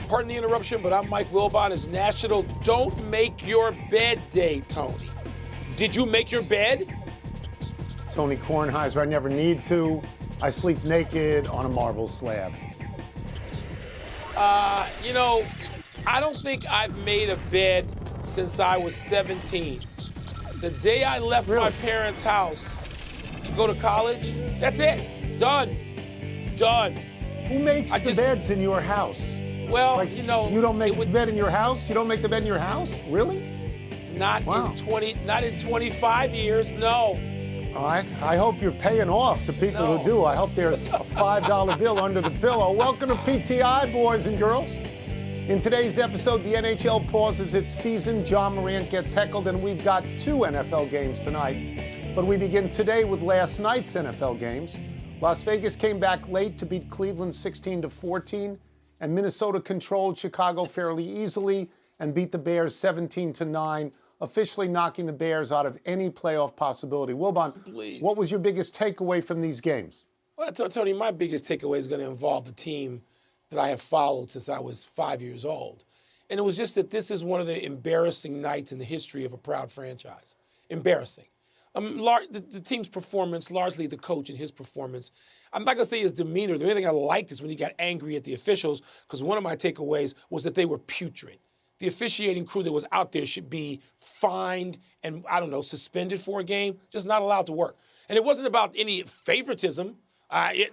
Pardon the interruption, but I'm Mike Wilbon. It's National Don't Make Your Bed Day, Tony. Did you make your bed? Tony Kornheiser, I never need to. I sleep naked on a marble slab. I don't think I've made a bed since I was 17. The day I left my parents' house to go to college, that's it. Done. Who makes the beds in your house? Well, you don't make the bed in your house? You don't make the bed in your house? Really? Not in 25 years, no. I hope you're paying off to people who do. I hope there's a $5 bill under the pillow. Welcome to PTI, boys and girls. In today's episode, the NHL pauses its season. John Morant gets heckled, and we've got 2 NFL games tonight. But we begin today with last night's NFL games. Las Vegas came back late to beat Cleveland 16-14, and Minnesota controlled Chicago fairly easily and beat the Bears 17-9, officially knocking the Bears out of any playoff possibility. Wilbon, what was your biggest takeaway from these games? Well, Tony, my biggest takeaway is going to involve the team that I have followed since I was 5 years old. And it was just that this is one of the embarrassing nights in the history of a proud franchise. Embarrassing. The team's performance, largely the coach and his performance. I'm not going to say his demeanor. The only thing I liked is when he got angry at the officials, because one of my takeaways was that they were putrid. The officiating crew that was out there should be fined and, suspended for a game, just not allowed to work. And it wasn't about any favoritism.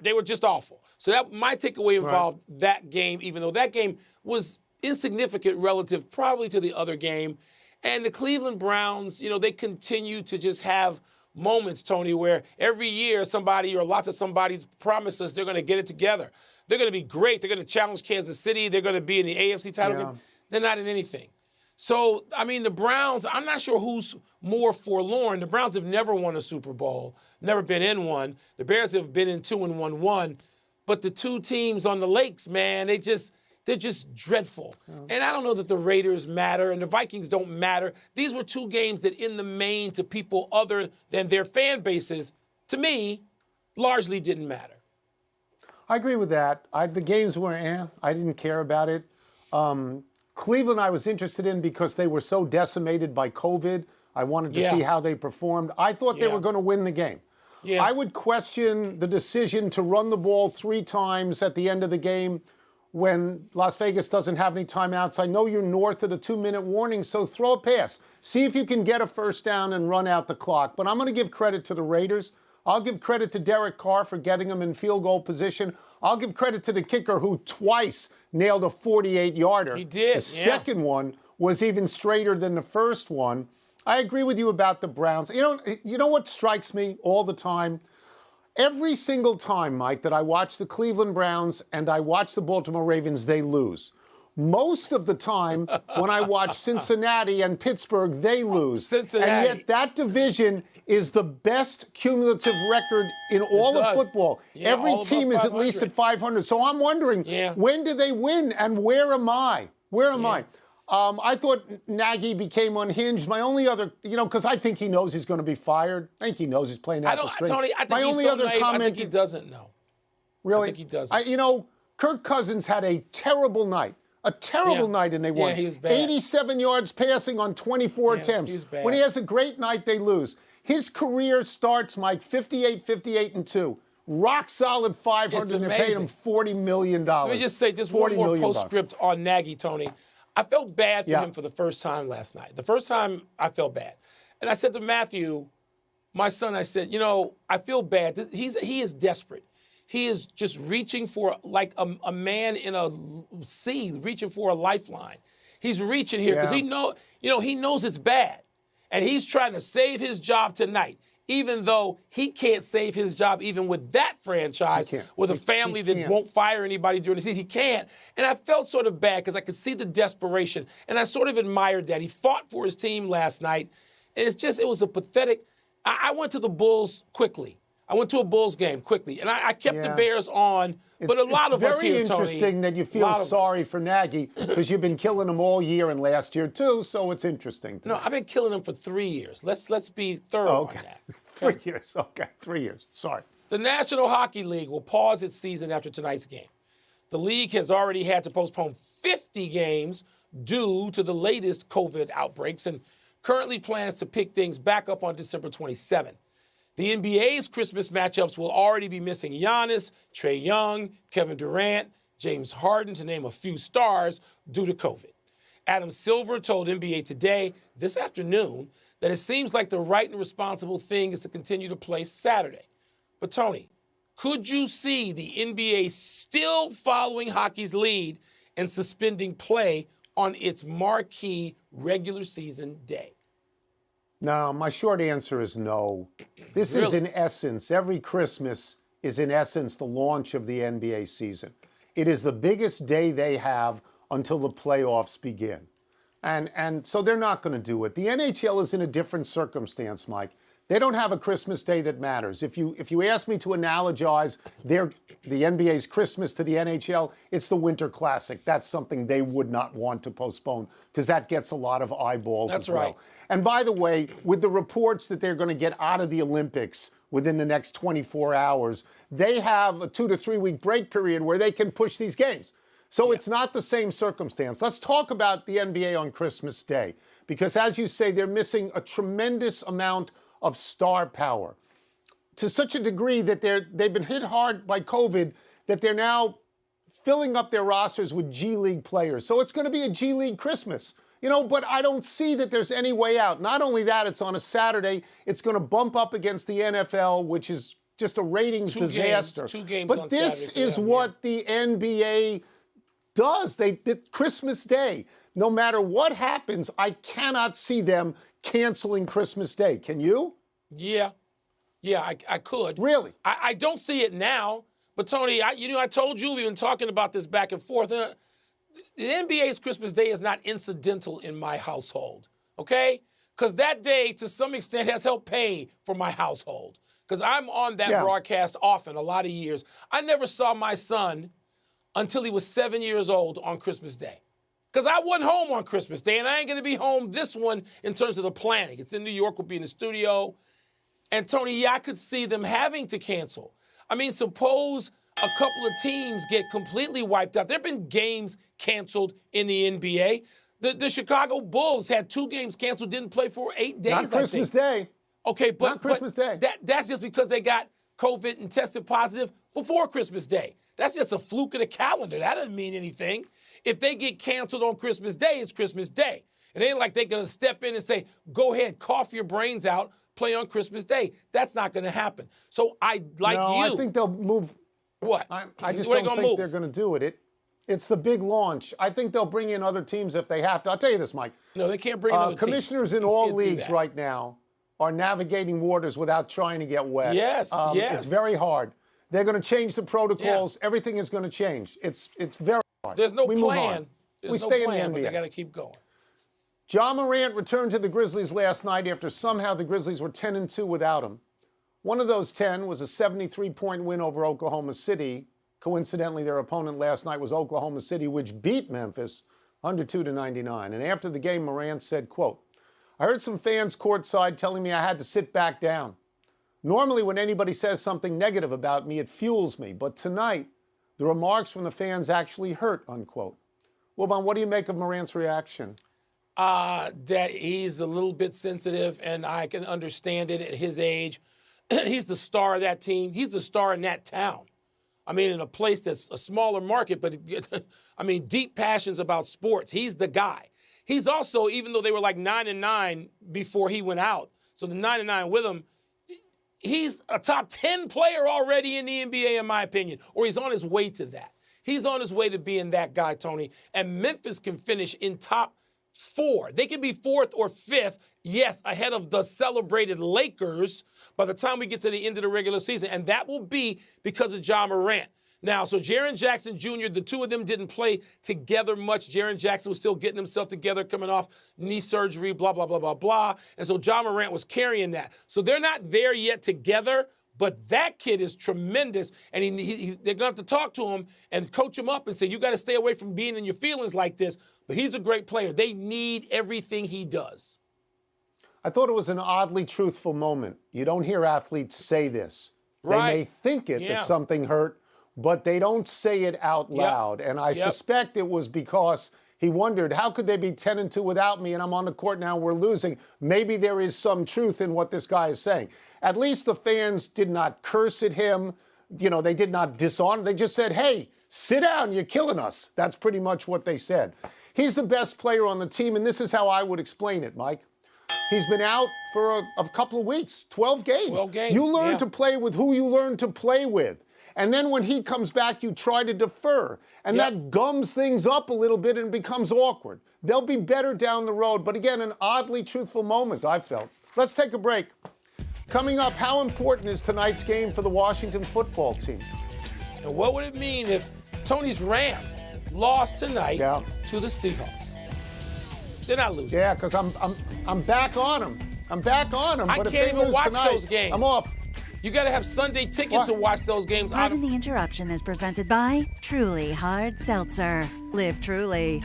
They were just awful. So my takeaway involved that game, even though that game was insignificant relative probably to the other game. And the Cleveland Browns, they continue to just have moments, Tony, where every year somebody or lots of somebody's promised us they're going to get it together. They're going to be great. They're going to challenge Kansas City. They're going to be in the AFC title game. They're not in anything. So, the Browns, I'm not sure who's more forlorn. The Browns have never won a Super Bowl, never been in one. The Bears have been in 2 and won one. But the 2 teams on the lakes, man, they're just dreadful. And I don't know that the Raiders matter and the Vikings don't matter. These were 2 games that in the main to people other than their fan bases, to me, largely didn't matter. I agree with that. The games were, I didn't care about it. Cleveland I was interested in because they were so decimated by COVID. I wanted to see how they performed. I thought they were going to win the game. Yeah. I would question the decision to run the ball 3 times at the end of the game when Las Vegas doesn't have any timeouts. I know you're north of the 2-minute warning, so throw a pass. See if you can get a first down and run out the clock. But I'm going to give credit to the Raiders. I'll give credit to Derek Carr for getting them in field goal position. I'll give credit to the kicker who twice nailed a 48-yarder. He did. The second one was even straighter than the first one. I agree with you about the Browns. You know what strikes me all the time? Every single time, Mike, that I watch the Cleveland Browns and I watch the Baltimore Ravens, they lose. Most of the time, when I watch Cincinnati and Pittsburgh, they lose. Cincinnati. And yet that division is the best cumulative record in all of football. Yeah, every team is at least at 500. So I'm wondering, when do they win and where am I? Where am I? I thought Nagy became unhinged. My only other, because I think he knows he's going to be fired. I think he knows he's playing out the string. Tony, I think my he's only so other naive. comment. I think he doesn't know. Really? I think he doesn't. Kirk Cousins had a terrible night. A terrible night, and they won. Yeah, he was bad. 87 yards passing on 24 attempts. He was bad. When he has a great night, they lose. His career starts, Mike, 58-2. Rock solid 500, and they paid him $40 million. Let me just say just one more postscript on Nagy, Tony. I felt bad for him for the first time last night. The first time I felt bad. And I said to Matthew, my son, I said, I feel bad. He is desperate. He is just reaching for, like a man in a sea, reaching for a lifeline. He's reaching here because he knows it's bad. And he's trying to save his job tonight, even though he can't save his job even with that franchise, with a family that won't fire anybody during the season. He can't. And I felt sort of bad because I could see the desperation. And I sort of admired that. He fought for his team last night. And it was a pathetic. I went to the Bulls quickly. I went to a Bulls game quickly. And I kept the Bears on. But a lot of us here, Tony. It's very interesting that you feel sorry for Nagy because you've been killing him all year and last year, too. So it's interesting. No, I've been killing him for 3 years. Let's be thorough on that. 3 years. Okay, 3 years. Sorry. The National Hockey League will pause its season after tonight's game. The league has already had to postpone 50 games due to the latest COVID outbreaks and currently plans to pick things back up on December 27th. The NBA's Christmas matchups will already be missing Giannis, Trae Young, Kevin Durant, James Harden, to name a few stars, due to COVID. Adam Silver told NBA Today this afternoon that it seems like the right and responsible thing is to continue to play Saturday. But Tony, could you see the NBA still following hockey's lead and suspending play on its marquee regular season day? No, my short answer is no. This is in essence, every Christmas is in essence the launch of the NBA season. It is the biggest day they have until the playoffs begin. And so they're not going to do it. The NHL is in a different circumstance, Mike. They don't have a Christmas day that matters. If you ask me to analogize the NBA's Christmas to the NHL, it's the Winter Classic. That's something they would not want to postpone because that gets a lot of eyeballs as well. Right. And by the way, with the reports that they're going to get out of the Olympics within the next 24 hours, they have a 2 to 3 week break period where they can push these games. So it's not the same circumstance. Let's talk about the NBA on Christmas Day, because as you say, they're missing a tremendous amount of star power to such a degree that they've been hit hard by COVID that they're now filling up their rosters with G League players. So it's going to be a G League Christmas. But I don't see that there's any way out. Not only that, it's on a Saturday. It's going to bump up against the NFL, which is just a ratings disaster. Two games but on this Saturday is what the NBA does. Christmas Day, no matter what happens, I cannot see them canceling Christmas Day. Can you? Yeah, I could. Really? I don't see it now. But Tony, I told you, we've been talking about this back and forth. The NBA's Christmas Day is not incidental in my household, okay? Because that day, to some extent, has helped pay for my household. Because I'm on that broadcast often, a lot of years. I never saw my son until he was 7 years old on Christmas Day. Because I wasn't home on Christmas Day, and I ain't going to be home this one in terms of the planning. It's in New York, we'll be in the studio. And Tony, I could see them having to cancel. I mean, suppose a couple of teams get completely wiped out. There have been games canceled in the NBA. The Chicago Bulls had 2 games canceled, didn't play for 8 days, Not Christmas Day. Okay, but Not Christmas Day. That's just because they got COVID and tested positive before Christmas Day. That's just a fluke of the calendar. That doesn't mean anything. If they get canceled on Christmas Day, it's Christmas Day. It ain't like they're going to step in and say, go ahead, cough your brains out, play on Christmas Day. That's not going to happen. So I think they'll move. What? I just don't think they're going to do it. It's the big launch. I think they'll bring in other teams if they have to. I'll tell you this, Mike. No, they can't bring in other commissioners teams. in all leagues right now are navigating waters without trying to get wet. Yes. It's very hard. They're going to change the protocols. Yeah. Everything is going to change. It's very hard. There's no plan. We stay in the NBA. But they got to keep going. Ja Morant returned to the Grizzlies last night after somehow the Grizzlies were 10-2 without him. One of those 10 was a 73-point win over Oklahoma City. Coincidentally, their opponent last night was Oklahoma City, which beat Memphis 102-99. And after the game, Morant said, quote, "I heard some fans courtside telling me I had to sit back down. Normally, when anybody says something negative about me, it fuels me. But tonight, the remarks from the fans actually hurt," unquote. Wilbon, what do you make of Morant's reaction? That he's a little bit sensitive, and I can understand it at his age. He's the star of that team. He's the star in that town. I mean, in a place that's a smaller market, but deep passions about sports. He's the guy. He's also, even though they were like 9-9 before he went out, so the 9-9 with him, he's a top 10 player already in the NBA, in my opinion, or he's on his way to that. He's on his way to being that guy, Tony. And Memphis can finish in top 4. They can be 4th or 5th, yes, ahead of the celebrated Lakers by the time we get to the end of the regular season. And that will be because of Ja Morant. Now, so Jaren Jackson Jr., the two of them didn't play together much. Jaren Jackson was still getting himself together, coming off knee surgery, blah, blah, blah, blah, blah. And so Ja Morant was carrying that. So they're not there yet together, but that kid is tremendous. And they're going to have to talk to him and coach him up and say, you got to stay away from being in your feelings like this. But he's a great player. They need everything he does. I thought it was an oddly truthful moment. You don't hear athletes say this. Right. They may think it, that something hurt, but they don't say it out loud. And I suspect it was because he wondered, how could they be 10-2 without me, and I'm on the court now and we're losing? Maybe there is some truth in what this guy is saying. At least the fans did not curse at him. You know, they did not dishonor. They just said, hey, sit down, you're killing us. That's pretty much what they said. He's the best player on the team, and this is how I would explain it, Mike. He's been out for a couple of weeks, 12 games. 12 games, You learn to play with who you learn to play with. And then when he comes back, you try to defer. And that gums things up a little bit and becomes awkward. They'll be better down the road. But again, an oddly truthful moment, I felt. Let's take a break. Coming up, how important is tonight's game for the Washington football team? And what would it mean if Tony's Rams lost tonight to the Seahawks? They're not losing. Yeah, because I'm back on them. I'm back on them. I But can't if they even lose watch tonight, those games. I'm off. You got to have Sunday ticket to watch those games. Pardon the Interruption is presented by Truly Hard Seltzer. Live Truly.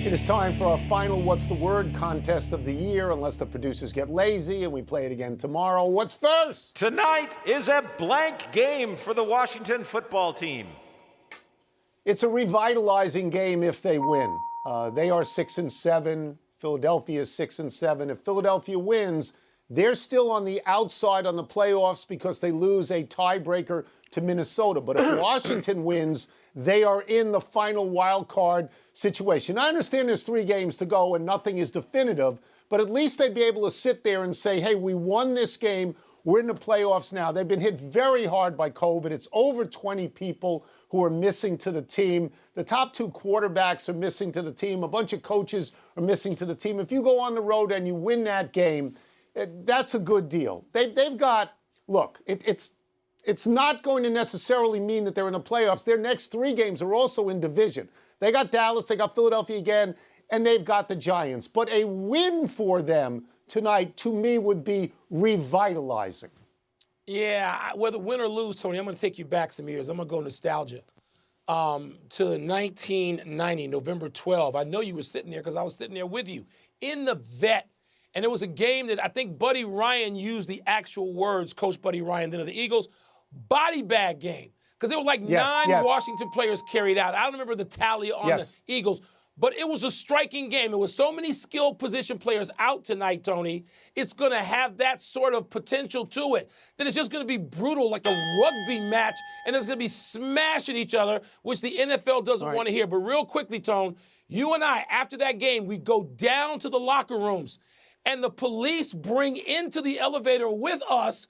It is time for our final What's the Word contest of the year, unless the producers get lazy and we play it again tomorrow. What's first? Tonight is a blank game for the Washington football team. It's a revitalizing game if they win. They are 6-7. Philadelphia is 6-7. If Philadelphia wins, they're still on the outside on the playoffs because they lose a tiebreaker to Minnesota. But if Washington wins, they are in the final wild card situation. I understand there's 3 games to go and nothing is definitive, but at least they'd be able to sit there and say, hey, we won this game. We're in the playoffs now. They've been hit very hard by COVID. It's over 20 people who are missing to the team. The top 2 quarterbacks are missing to the team. A bunch of coaches are missing to the team. If you go on the road and you win that game, that's a good deal. They've got, look, it's not going to necessarily mean that they're in the playoffs. Their next 3 games are also in division. They got Dallas, they got Philadelphia again, and they've got the Giants. But a win for them tonight, to me, would be revitalizing. Yeah, whether win or lose, Tony, I'm going to take you back some years. I'm going to go nostalgia to 1990, November 12. I know you were sitting there because I was sitting there with you in the vet. And it was a game that I think Buddy Ryan used the actual words, Coach Buddy Ryan, then of the Eagles, body bag game. Because there were like 9 Washington players carried out. I don't remember the tally on the Eagles, but it was a striking game. There was so many skilled position players out tonight, Tony. It's going to have that sort of potential to it. That it's just going to be brutal like a rugby match, and it's going to be smashing each other, which the NFL doesn't want to hear. But real quickly, Tone, you and I, after that game, we go down to the locker rooms, and the police bring into the elevator with us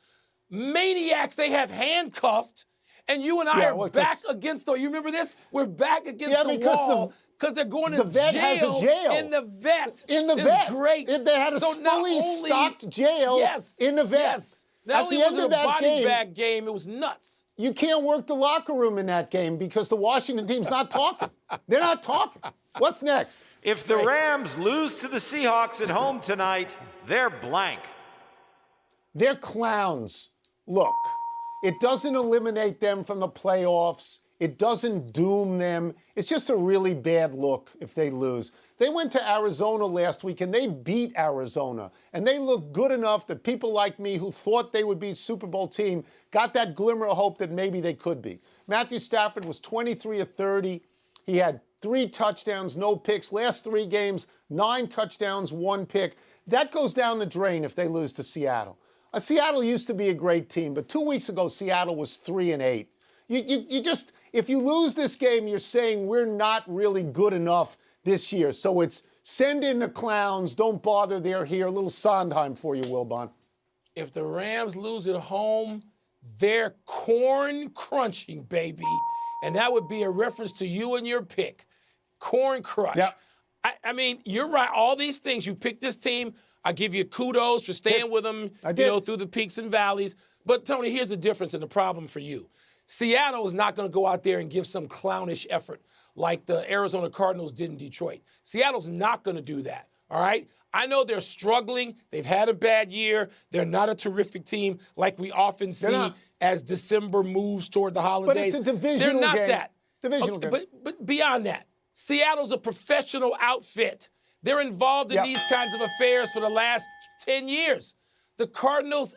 maniacs they have handcuffed, and you and I are back against the, you remember this? We're back against the wall because they're going to vet has a jail. In the vet. In the it's vet. Great. They had a fully stocked jail in the vet. Yes. Not only was it a body bag game, it was nuts. You can't work the locker room in that game because the Washington team's not talking. They're not talking. What's next? If the Rams lose to the Seahawks at home tonight, they're blank. They're clowns. Look, it doesn't eliminate them from the playoffs. It doesn't doom them. It's just a really bad look if they lose. They went to Arizona last week and they beat Arizona. And they looked good enough that people like me who thought they would be a Super Bowl team got that glimmer of hope that maybe they could be. Matthew Stafford was 23 of 30. He had 3 touchdowns, no picks. Last 3 games, 9 touchdowns, 1 pick. That goes down the drain if they lose to Seattle. Seattle used to be a great team, but 2 weeks ago, Seattle was 3-8. You just, if you lose this game, you're saying we're not really good enough this year. So it's send in the clowns, don't bother, they're here. A little Sondheim for you, Wilbon. If the Rams lose at home, they're corn crunching, baby. And that would be a reference to you and your pick. Corn crush. Yep. I mean, you're right. All these things, you picked this team. I give you kudos for staying with them, through the peaks and valleys. But, Tony, here's the difference and the problem for you. Seattle is not going to go out there and give some clownish effort like the Arizona Cardinals did in Detroit. Seattle's not going to do that, all right? I know they're struggling. They've had a bad year. They're not a terrific team like we often see as December moves toward the holidays. But it's a divisional game. They're not that. Divisional game. But beyond that, Seattle's a professional outfit. They're involved in these kinds of affairs for the last 10 years. The Cardinals,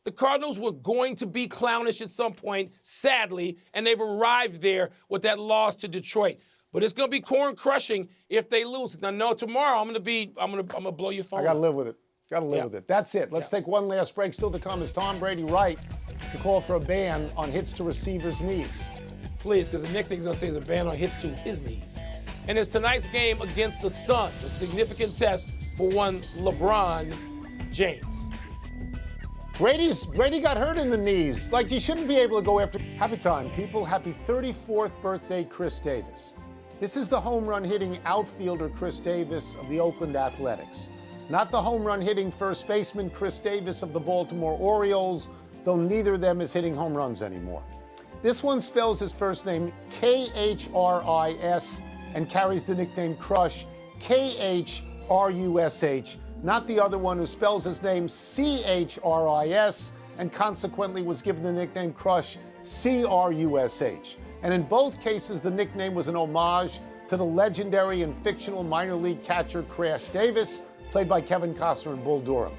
The Cardinals were going to be clownish at some point, sadly, and they've arrived there with that loss to Detroit. But it's going to be corn crushing if they lose. Now, no, tomorrow I'm gonna blow your phone. I gotta live with it. Gotta live with it. That's it. Let's take one last break. Still to come, is Tom Brady right to call for a ban on hits to receivers' knees? Please, because the next thing he's going to say is a ban on hits to his knees. And it's tonight's game against the Suns, a significant test for one LeBron James. Brady got hurt in the knees. Like, you shouldn't be able to go after. Happy time, people. Happy 34th birthday, Chris Davis. This is the home run hitting outfielder Chris Davis of the Oakland Athletics. Not the home run hitting first baseman Chris Davis of the Baltimore Orioles, though neither of them is hitting home runs anymore. This one spells his first name K-H-R-I-S and carries the nickname Crush, K-H-R-U-S-H, not the other one who spells his name C-H-R-I-S and consequently was given the nickname Crush, C-R-U-S-H. And in both cases, the nickname was an homage to the legendary and fictional minor league catcher Crash Davis, played by Kevin Costner in Bull Durham.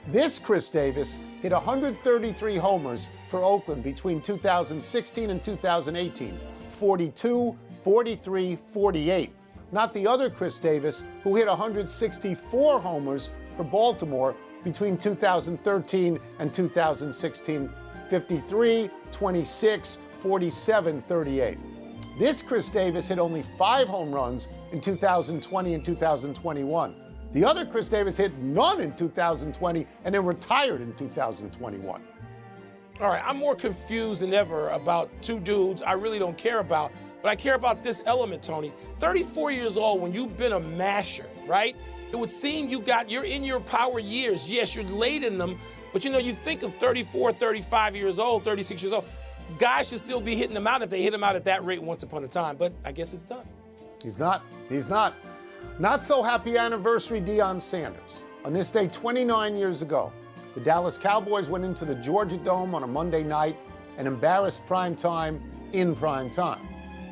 This Chris Davis hit 133 homers for Oakland between 2016 and 2018, 42, 43, 48. Not the other Chris Davis, who hit 164 homers for Baltimore between 2013 and 2016, 53, 26, 47, 38. This Chris Davis hit only 5 home runs in 2020 and 2021. The other Chris Davis hit none in 2020 and then retired in 2021. All right, I'm more confused than ever about two dudes I really don't care about, but I care about this element, Tony. 34 years old, when you've been a masher, right? It would seem you're in your power years. Yes, you're late in them, but you think of 34, 35 years old, 36 years old. Guys should still be hitting them out if they hit them out at that rate once upon a time, but I guess it's done. He's not. Not so happy anniversary, Deion Sanders. On this day 29 years ago, the Dallas Cowboys went into the Georgia Dome on a Monday night and embarrassed prime time in prime time.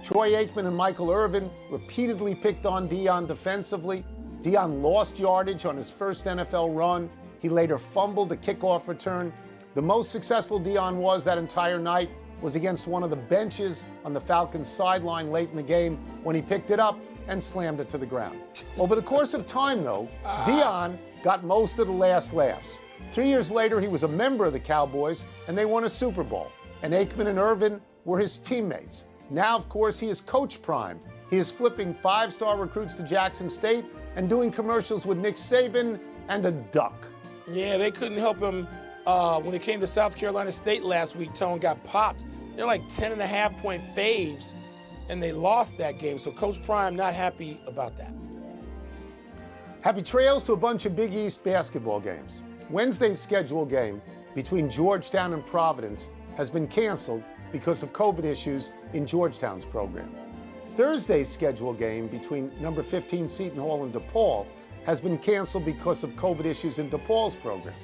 Troy Aikman and Michael Irvin repeatedly picked on Deion defensively. Deion lost yardage on his first NFL run. He later fumbled a kickoff return. The most successful Deion was that entire night was against one of the benches on the Falcons sideline late in the game when he picked it up and slammed it to the ground. Over the course of time, though, Deion got most of the last laughs. 3 years later, he was a member of the Cowboys, and they won a Super Bowl. And Aikman and Irvin were his teammates. Now, of course, he is Coach Prime. He is flipping 5-star recruits to Jackson State and doing commercials with Nick Saban and a duck. Yeah, they couldn't help him when it came to South Carolina State last week. Tone got popped. They're like 10.5-point faves, and they lost that game. So Coach Prime not happy about that. Happy trails to a bunch of Big East basketball games. Wednesday's scheduled game between Georgetown and Providence has been canceled because of COVID issues in Georgetown's program. Thursday's scheduled game between number 15 Seton Hall and DePaul has been canceled because of COVID issues in DePaul's program.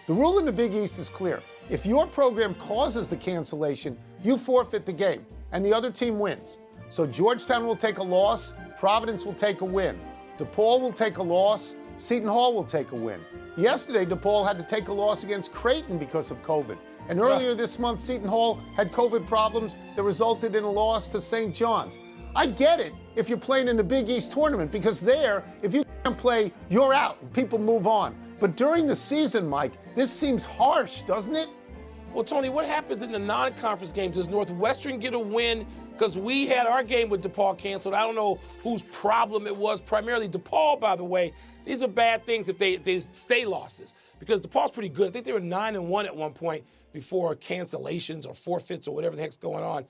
The rule in the Big East is clear. If your program causes the cancellation, you forfeit the game, and the other team wins. So Georgetown will take a loss, Providence will take a win. DePaul will take a loss, Seton Hall will take a win. Yesterday, DePaul had to take a loss against Creighton because of COVID. And earlier this month, Seton Hall had COVID problems that resulted in a loss to St. John's. I get it if you're playing in the Big East tournament, because there, if you can't play, you're out. People move on. But during the season, Mike, this seems harsh, doesn't it? Well, Tony, what happens in the non-conference games? Does Northwestern get a win? Because we had our game with DePaul canceled. I don't know whose problem it was. Primarily DePaul, by the way. These are bad things if they stay losses. Because DePaul's pretty good. I think they were 9-1 at one point before cancellations or forfeits or whatever the heck's going on.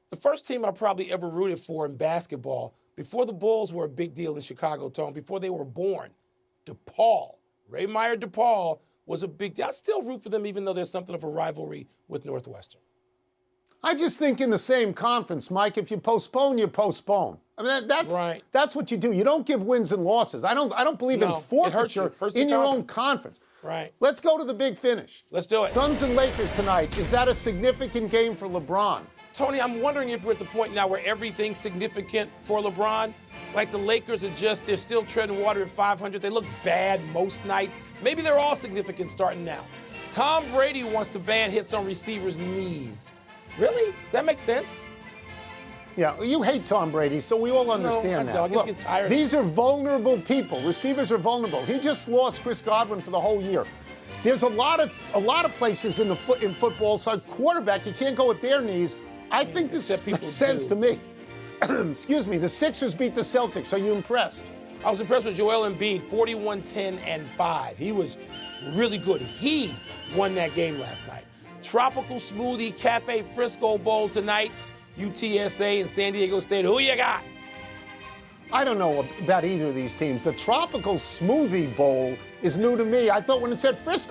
The first team I probably ever rooted for in basketball, before the Bulls were a big deal in Chicago, Tone, before they were born, DePaul, Ray Meyer DePaul was a big deal. I still root for them even though there's something of a rivalry with Northwestern. I just think in the same conference, Mike, if you postpone, you postpone. I mean, that's what you do. You don't give wins and losses. I don't believe in forfeiture in your own conference. Right. Let's go to the big finish. Let's do it. Suns and Lakers tonight. Is that a significant game for LeBron? Tony, I'm wondering if we're at the point now where everything's significant for LeBron. Like the Lakers they're still treading water at 500. They look bad most nights. Maybe they're all significant starting now. Tom Brady wants to ban hits on receivers' knees. Really? Does that make sense? Yeah, you hate Tom Brady, so we all understand I that. don't. I just get tired. These are vulnerable people. Receivers are vulnerable. He just lost Chris Godwin for the whole year. There's a lot of places in football. So quarterback, you can't go with their knees. I think this makes sense to me. Excuse me. The Sixers beat the Celtics. Are you impressed? I was impressed with Joel Embiid, 41, 10, and 5. He was really good. He won that game last night. Tropical Smoothie Cafe Frisco Bowl tonight. UTSA and San Diego State. Who you got? I don't know about either of these teams. The Tropical Smoothie Bowl is new to me. I thought when it said Frisco,